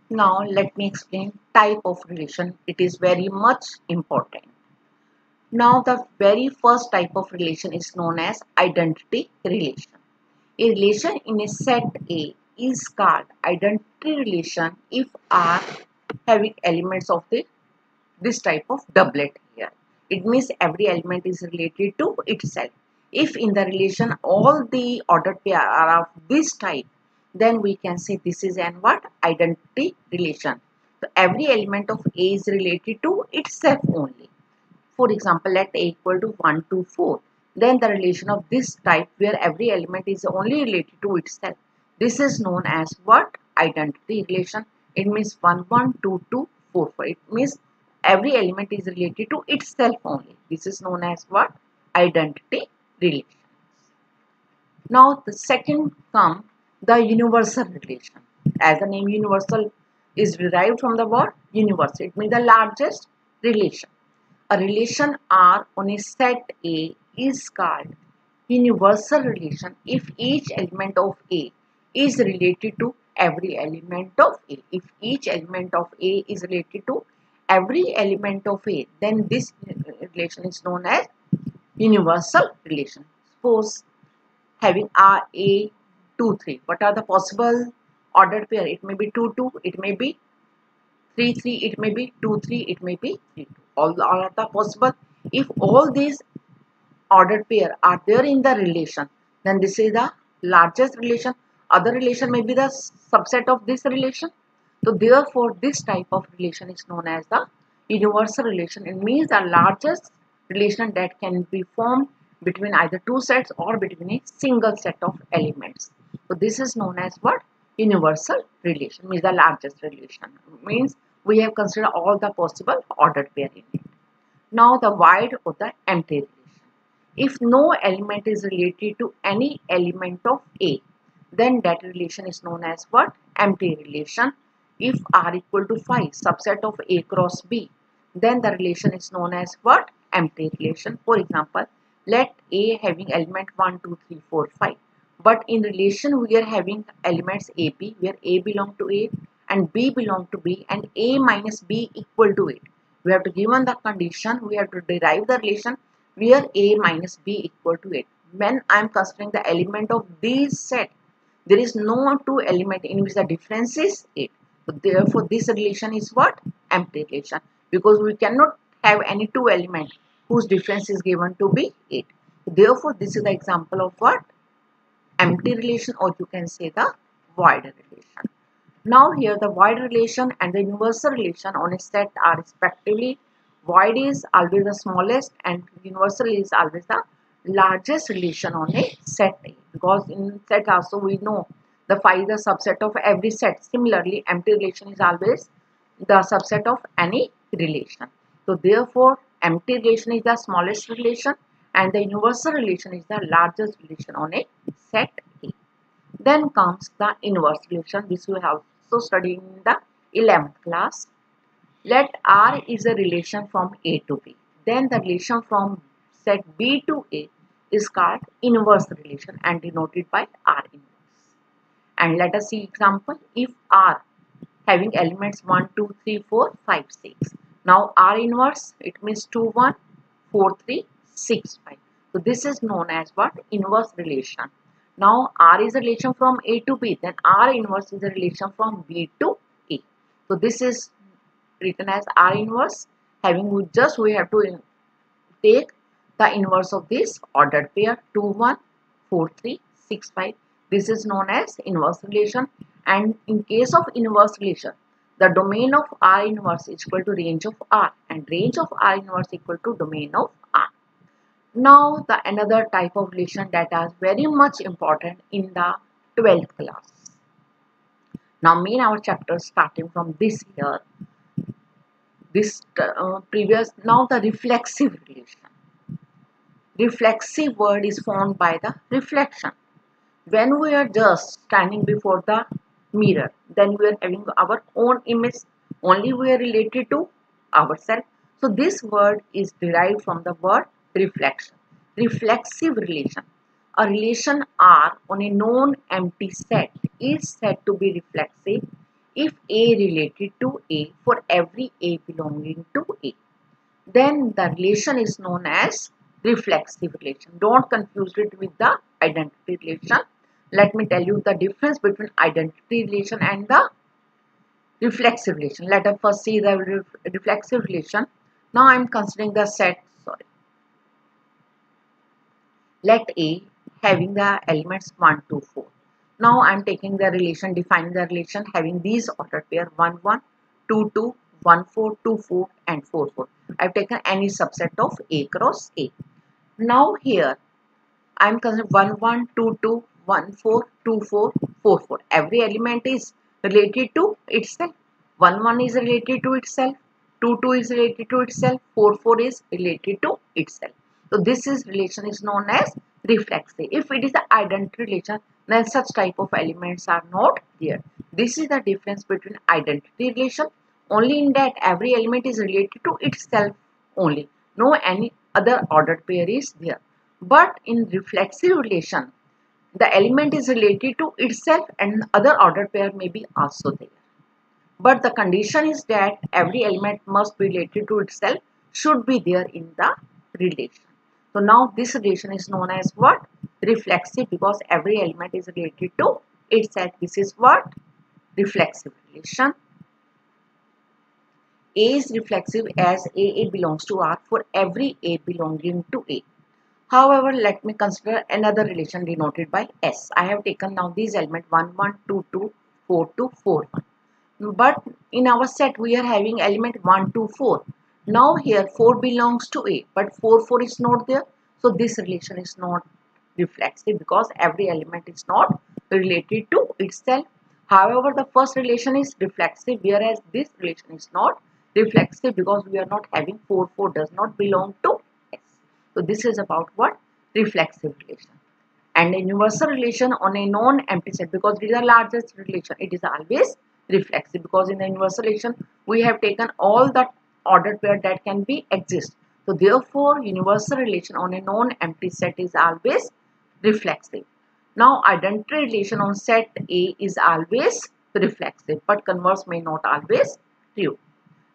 Now let me explain type of relation. It is very much important. Now the very first type of relation is known as identity relation. A relation in a set A is called identity relation if R having elements of this type of doublet here. It means every element is related to itself. If in the relation all the ordered pair are of this type, then we can say this is an what? Identity relation. So every element of A is related to itself only. For example, let A equal to 1 to 4. Then the relation of this type where every element is only related to itself. This is known as what? Identity relation. It means 1, 1, 2, 2, 4, 4. It means every element is related to itself only. This is known as what? Identity relation. Now the second come the universal relation. As the name universal is derived from the word universal. It means the largest relation. A relation R on a set A is called universal relation if each element of A is related to every element of A. If each element of A is related to every element of A, then this relation is known as universal relation. Suppose having R A 2 3. What are the possible ordered pair? It may be 2 2, it may be 3 3, it may be 2 3, it may be 3 2. All are the possible. If all these ordered pair are there in the relation, then this is the largest relation. Other relation may be the subset of this relation. So therefore this type of relation is known as the universal relation. It means the largest relation that can be formed between either two sets or between a single set of elements. So this is known as what? Universal relation, means the largest relation. Means we have considered all the possible ordered pair in it. Now the void or the empty relation. If no element is related to any element of A, then that relation is known as what? Empty relation. If R equal to 5, subset of A cross B, then the relation is known as what? Empty relation. For example, let A having element 1, 2, 3, 4, 5. But in relation we are having elements AP where A belong to A and B belong to B and A minus B equal to it. We have to given the condition, we have to derive the relation where A minus B equal to 8. When I am considering the element of this set, there is no two element in which the difference is 8. So therefore this relation is what? Empty relation. Because we cannot have any two element whose difference is given to be 8. Therefore this is the example of what? Empty relation, or you can say the void relation. Now here the void relation and the universal relation on a set are respectively. Void is always the smallest and universal is always the largest relation on a set A. Because in set also we know the phi is the subset of every set. Similarly, empty relation is always the subset of any relation. So therefore, empty relation is the smallest relation and the universal relation is the largest relation on a set A. Then comes the inverse relation. This we have also studied in the 11th class. Let R is a relation from A to B. Then the relation from set B to A is called inverse relation and denoted by R inverse. And let us see example. If R having elements 1, 2, 3, 4, 5, 6. Now R inverse, it means 2, 1, 4, 3, 6, 5. So this is known as what? Inverse relation. Now R is a relation from A to B, then R inverse is a relation from B to A. So this is written as R inverse. Having we have to take the inverse of this ordered pair 2, 1, 4, 3, 6, 5. This is known as inverse relation. And in case of inverse relation, the domain of R inverse is equal to range of R and range of R inverse equal to domain of R. Now the another type of relation that is very much important in the 12th class. Now main our chapter starting from this year, this previous, now the reflexive relation. Reflexive word is formed by the reflection. When we are just standing before the mirror, then we are having our own image, only we are related to ourselves. So this word is derived from the word reflection. Reflexive relation. A relation R on a known empty set is said to be reflexive If A related to A for every A belonging to A, then the relation is known as reflexive relation. Don't confuse it with the identity relation. Let me tell you the difference between identity relation and the reflexive relation. Let us first see the reflexive relation. Now I am considering the set, let A having the elements 1, 2, 4. Now I am taking the relation, defining the relation having these ordered pair 1, 1, 2, 2, 1, 4, 2, 4 and 4, 4. I have taken any subset of A cross A. Now here I am considering 1, 1, 2, 2, 1, 4, 2, 4, 4, 4. Every element is related to itself. 1, 1 is related to itself. 2, 2 is related to itself. 4, 4 is related to itself. So this is relation is known as reflexive. If it is the identity relation, then such type of elements are not there. This is the difference between identity relation. Only in that every element is related to itself only. No any other ordered pair is there. But in reflexive relation, the element is related to itself and other ordered pair may be also there. But the condition is that every element must be related to itself, should be there in the relation. So now this relation is known as what? Reflexive, because every element is related to itself. This is what? Reflexive relation. A is reflexive as A belongs to R for every A belonging to A. However, let me consider another relation denoted by S. I have taken now these elements 1, 1, 2, 2, 4, 2, 4, 1. But in our set we are having element 1, 2, 4. Now here 4 belongs to A, but 4, 4 is not there. So this relation is not reflexive because every element is not related to itself. However, the first relation is reflexive, whereas this relation is not reflexive because we are not having 4, 4 does not belong to S. So this is about what? Reflexive relation. And a universal relation on a non-empty set, because it is the largest relation, it is always reflexive, because in the universal relation we have taken all the ordered pair that can be exist. So therefore universal relation on a non-empty set is always reflexive. Now identity relation on set A is always reflexive, but converse may not always true.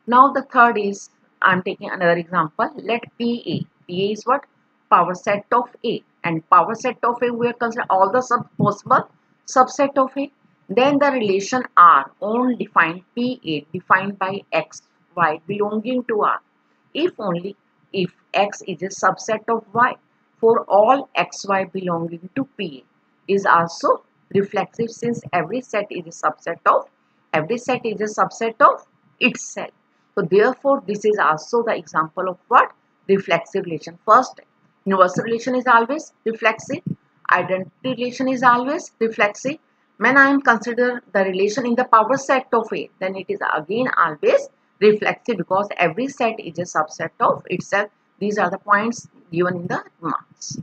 Now the third is, I am taking another example. Let PA. PA is what? Power set of A. And power set of A, we are considering all the possible subset of A. Then the relation R on defined PA defined by X, Y belonging to R. If only if X is a subset of Y for all XY belonging to PA is also reflexive, since every set is a subset of itself. So therefore this is also the example of what? Reflexive relation. First, universal relation is always reflexive. Identity relation is always reflexive. When I am consider the relation in the power set of A, then it is again always reflexive because every set is a subset of itself. These are the points given in the marks.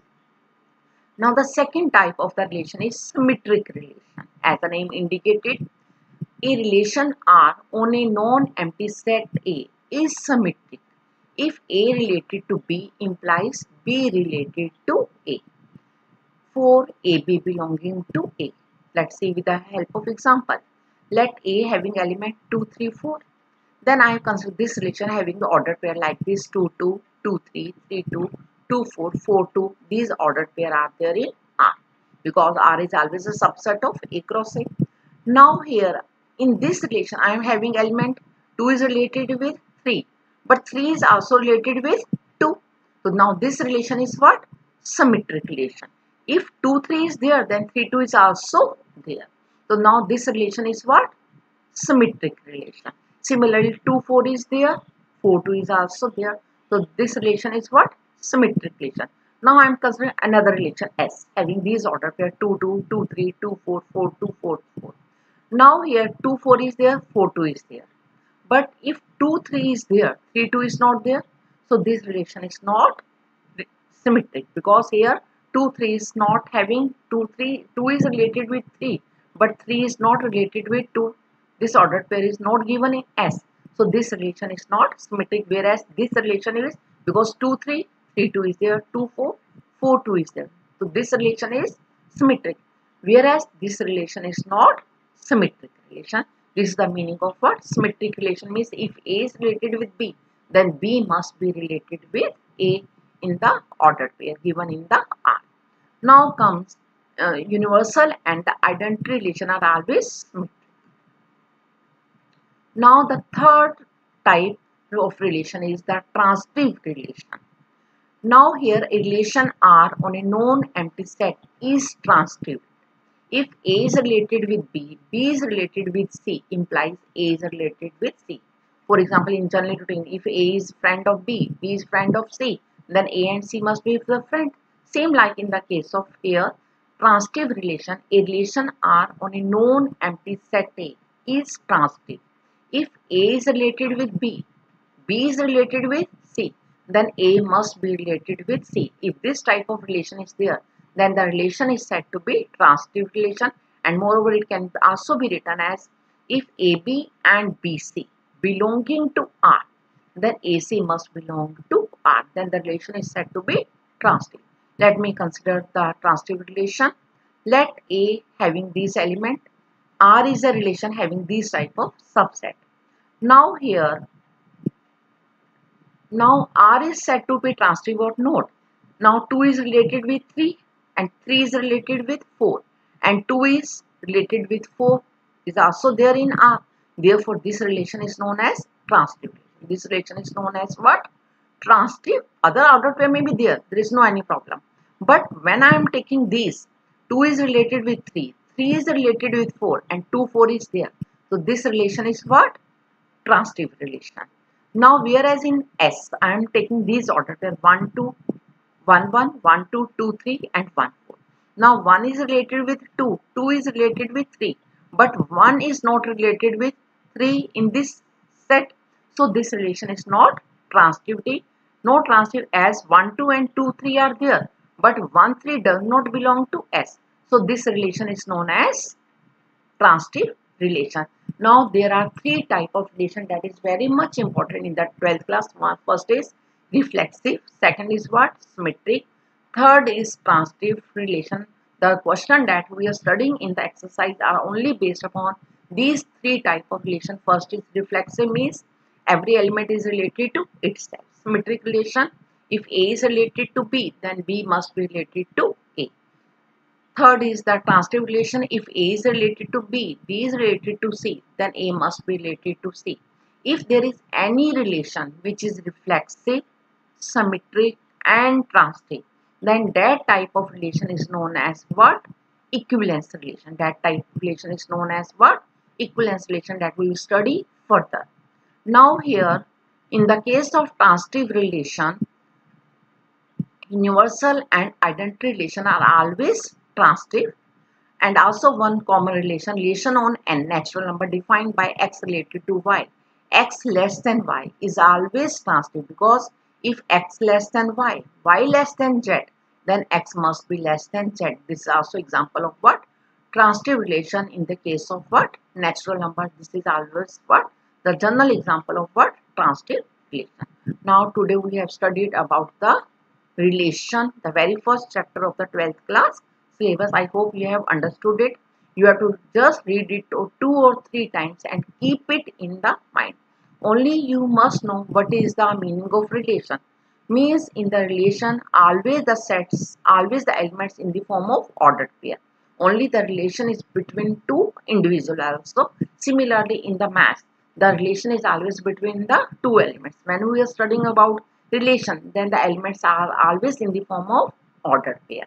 Now the second type of the relation is symmetric relation. As the name indicated, a relation R on a non-empty set A is symmetric if A related to B implies B related to A. For AB belonging to A. Let's see with the help of example. Let A having element 2, 3, 4. Then I have considered this relation having the ordered pair like this 2, 2, 2, 3, 3, 2, 2, 4, 4, 2. These ordered pair are there in R because R is always a subset of A cross A. Now here in this relation I am having element 2 is related with 3, but 3 is also related with 2. So now this relation is what? Symmetric relation. If 2, 3 is there, then 3, 2 is also there. So now this relation is what? Symmetric relation. Similarly 2, 4 is there, 4, 2 is also there. So this relation is what? Symmetric relation. Now I am considering another relation S having these order pair 2, 2, 2, 3, 2, 4, 4, 2, 4, 4. Now here 2, 4 is there, 4, 2 is there. But if 2, 3 is there, 3, 2 is not there. So this relation is not symmetric because here 2, 3 is not having 2, 3. 2 is related with 3, but 3 is not related with 2. This ordered pair is not given in S. So this relation is not symmetric, whereas this relation is, because 2, 3, 3, 2 is there, 2, 4, 4, 2 is there. So this relation is symmetric, whereas this relation is not symmetric relation. This is the meaning of what? Symmetric relation means if A is related with B, then B must be related with A in the ordered pair given in the R. Now comes universal and the identity relation are always symmetric. Now the third type of relation is the transitive relation. Now here a relation R on a known empty set is transitive. If A is related with B, B is related with C implies A is related with C. For example, in general routine, if A is friend of B, B is friend of C, then A and C must be the friend. Same like in the case of here, transitive relation, a relation R on a known empty set A is transitive. If A is related with B, B is related with C, then A must be related with C. If this type of relation is there, then the relation is said to be transitive relation, and moreover it can also be written as if AB and BC belonging to R, then AC must belong to R, then the relation is said to be transitive. Let me consider the transitive relation. Let A having these element, R is a relation having these type of subset. Now here, now R is said to be transitive or not. Now 2 is related with 3 and 3 is related with 4 and 2 is related with 4 is also there in R. Therefore, this relation is known as transitive. This relation is known as what? Transitive. Other ordered pair may be there. There is no any problem. But when I am taking these, 2 is related with 3, 3 is related with 4 and 2, 4 is there. So, this relation is what? Transitive relation. Now, whereas in S, I am taking these ordered pair 1, 2, 1, 1, 1, 2, 2, 3 and 1, 4. Now 1 is related with 2, 2 is related with 3, but 1 is not related with 3 in this set. So this relation is not transitivity, no transitive as 1, 2 and 2, 3 are there, but 1, 3 does not belong to S. So this relation is known as transitive relation. Now there are three type of relation that is very much important in the 12th class. First is reflexive, second is what? Symmetric, third is transitive relation. The question that we are studying in the exercise are only based upon these three type of relation. First is reflexive, means every element is related to itself. Symmetric relation, if A is related to B, then B must be related to A. Third is the transitive relation. If A is related to B, B is related to C, then A must be related to C. If there is any relation which is reflexive, symmetric and transitive, then that type of relation is known as what? Equivalence relation. That type of relation is known as what? Equivalence relation, that we will study further. Now here, in the case of transitive relation, universal and identity relation are always transitive, and also one common relation on n, natural number defined by x related to y. X less than y is always transitive, because if x less than y, y less than z, then x must be less than z. This is also example of what? Transitive relation in the case of what? Natural number. This is always what? The general example of what? Transitive relation. Now today we have studied about the relation, the very first chapter of the 12th class syllabus. I hope you have understood it. You have to just read it 2 or 3 times and keep it in the mind. Only you must know what is the meaning of relation. Means in the relation, always the sets, always the elements in the form of ordered pair. Only the relation is between two individuals also. Similarly in the math, the relation is always between the two elements. When we are studying about relation, then the elements are always in the form of ordered pair.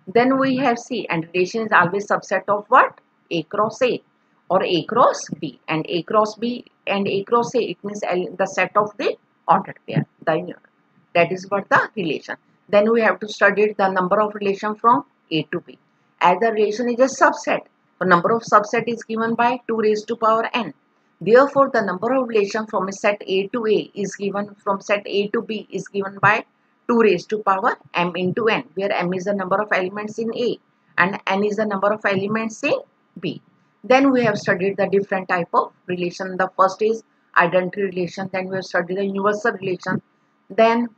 Then we have C, and relation is always subset of what? A cross A or A cross B, and A cross B and A cross A, it means the set of the ordered pair. That is what the relation. Then we have to study the number of relation from A to B. As the relation is a subset, the number of subset is given by 2 raised to power n. Therefore, the number of relation from a set A to A is given, from set A to B is given by 2 raised to power m into n, where m is the number of elements in A and n is the number of elements in B. Then we have studied the different type of relation. The first is identity relation, then we have studied the universal relation, then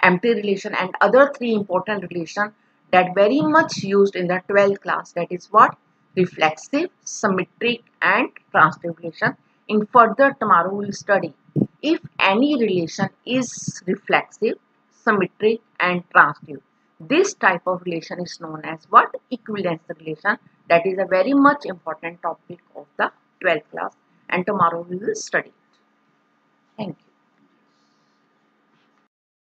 empty relation, and other 3 important relation that very much used in the 12th class. That is what? reflexive, symmetric and transitive relation. In further, tomorrow we will study if any relation is reflexive, symmetric and transitive. This type of relation is known as what? Equivalence relation. That is a very much important topic of the 12th class, and tomorrow we will study it. Thank you.